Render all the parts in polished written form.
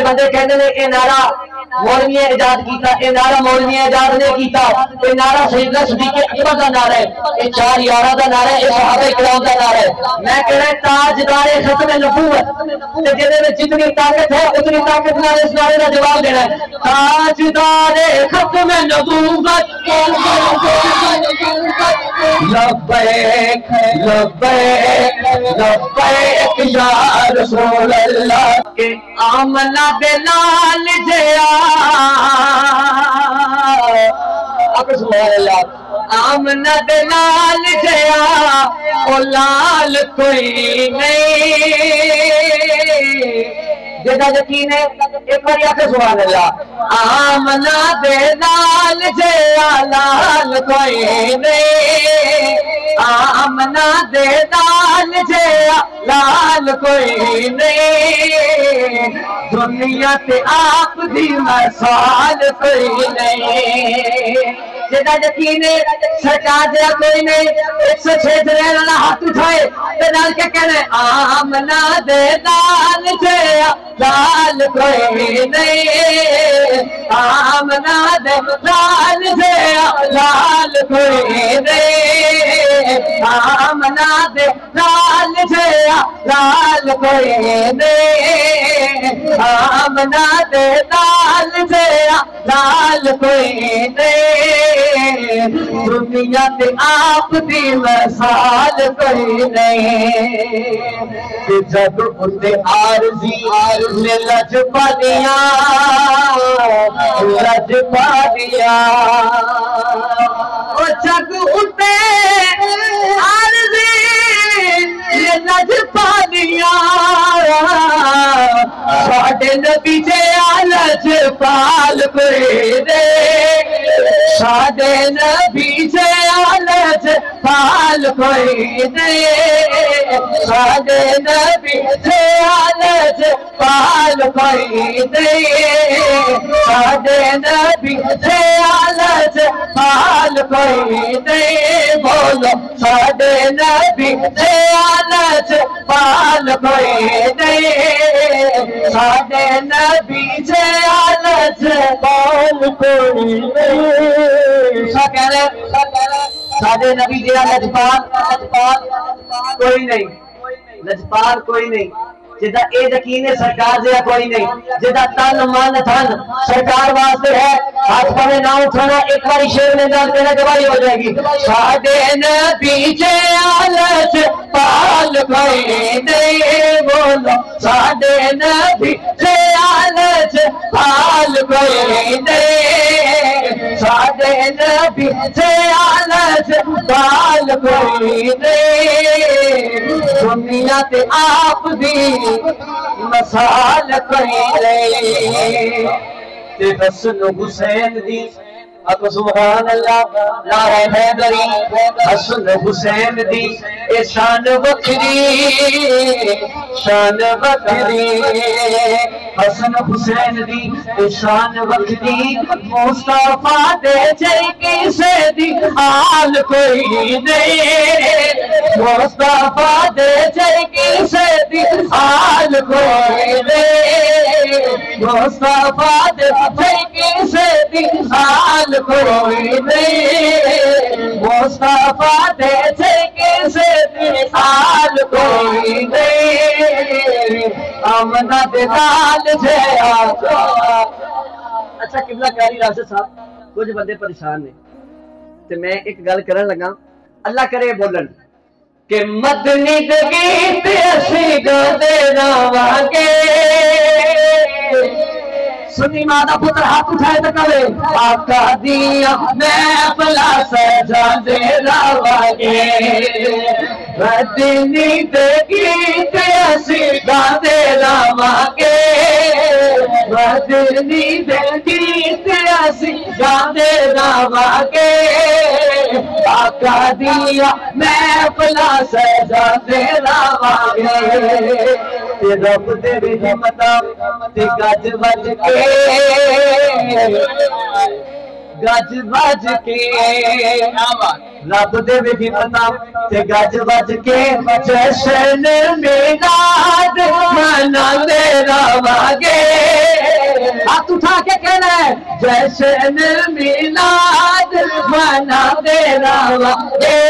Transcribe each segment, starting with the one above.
कुछ बंदे कहते हैं ये नारा मौलवी इजाद किया, ये नारा मौलवी इजाद ने किया, ये नारा सैयदना सिद्दीक़ अकबर का नारा है, ये 4 यारा का नारा है, ये सहाबा किराम का नारा है। मैं कह रहा ताजदारे खत्म नबूवत जिहदे जितनी ताकत है उतनी ताकत नाल इस नारे का जवाब देना है। ताजदारे खत्म नबूवत लब्बैक लब्बैक लब्बैक या रसूल अल्लाह के आमना बेलाल जया आमना बेलाल जया ओ लाल कोई नहीं जेदा यकीन है एक बार आके सुभान अल्लाह। आमना बेलाल जया लाल कोई नहीं, आमना दे लाल जया लाल कोई नहीं, दुनिया ते आप दी मसाल कोई नहीं। जेदा यकीन है सरकार जरा कोई नहीं, 106 रहने वाला हाथ उठाए तो नाल क्या कहना है। आमना दे लाल जया लाल कोई नहीं, आमना दे लाल जया लाल कोई नहीं, आमना दे लाल जया लाल कोई नहीं, आमना दे लाल जया लाल कोई नहीं, दुनिया ते आप दी मसाल कोई नहीं। जब उते आरजी ने लज पादिया ओ जग उते आरजी ने लज पादिया साडे नबी जे आलज पाल कोई दे, साडे नबी जे आलज पाल कोई दे, साडे नबी जे आलज पाल कोई दे, साडे नबी जे आलज पाल कोई दे। बोलो साडे नबी जे आलज पाल कोई दे, साडे नबी जे आलज पाल कोई नहीं। साडे नबी जे लजपाल कोई नहीं, लजपाल कोई नहीं, जिदा ए यकीन है सरकार जरा कोई नहीं, जिदा तन मन धन सरकार वास्ते है। हाथ पवे ना उठाना, एक बार शेर में डाल देना गवाही हो जाएगी। साडे नबी जे आलज पाल कोई नहीं, बोलो साडे नबी जे आलज पाल कोई नहीं, साडे नबी जे आलज पाल कोई नहीं, दुनिया ते आप दी मसाल कोई नहीं। ते हसन हुसैन दी अब सुभान अल्लाह नारे हैदरी, हसन हुसैन दी ए शान बखरी, शान बखरी, हसन हुसैन दी ए शान बखरी, मुस्तफा दे जई से दी हाल कोई नहीं, मुस्तफा दे जई से दी हाल कोई नहीं, मुस्तफा दे जई से दी हाल कोई नहीं, मुस्तफा दे से हाल कोई नहीं, आमना दे लाल जे आका। अच्छा किबला कारी राशिद साहब कुछ बंदे परेशान ने ते मैं एक गल करन लगा, अल्लाह करे बोलन के मदनी दे गीत असी गांदे रहांगे। सुनी मादा पुत्र हाथ उठाए तो कहे आका दिया मैं भला सजा दे रहांगे, मदनी दे गीत असी गांदे रहांगे, मदनी दे गीत असी गांदे रहांगे, आका दिया मैं भला सजा दे रहांगे। रब दे हिम्मत ते गज बज के, गज बज के, रब दे हिम्मत ते गज बज के, जश्न मिलाद मनांदे रहांगे, हाथ उठा के कहना है जश्न मिलाद मनाते रवांगे,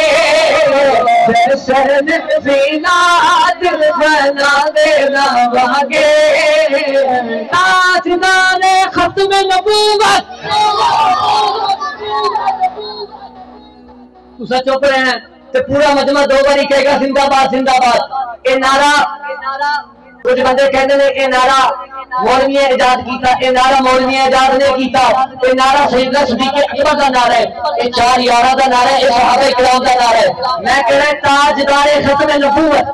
जश्न मिलाद मनाते रवांगे। ताजदारे खत्म नबूवत तुसा चुप रहे हैं तो पूरा मजमा दो बारी कहेगा जिंदाबाद जिंदाबाद। ये नारा कुछ बंदे कहते हैं ये नारा मौलवी इजाद किया, ये नारा मौलवी इजाद ने किया, ये नारा सैयदना सिद्दीक़ अकबर का नारा है, ये चार यारा का नारा है, ये सहाबा इकराम का नारा है। मैं कह रहा ताजदारे खत्म नबूवत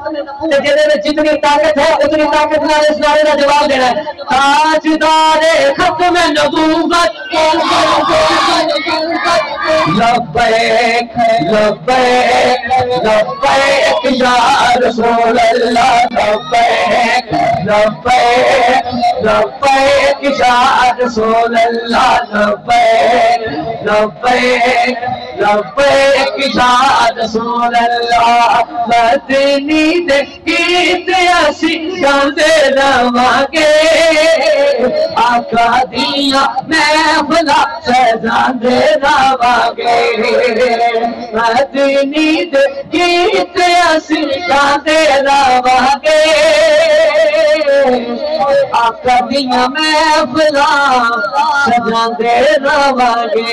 जिहदे में जितनी ताकत है उतनी ताकत नाल इस नारे का जवाब देना है। ताजदारे खत्म नबूवत लब्बैक लब्बैक लब्बैक या रसूल अल्लाह, लब्बैक लब्बैक लब्बैक या रसूल अल्लाह, लब्बैक लब्बैक लब्बैक या रसूल अल्लाह। मदनी दे गीत असी गांदे रवांगे, आका दिया महफिलां सजांदे रवांगे। मदनी दे गीत असी गांदे रवांगे, आका दिया महफिलां सजांदे रवांगे।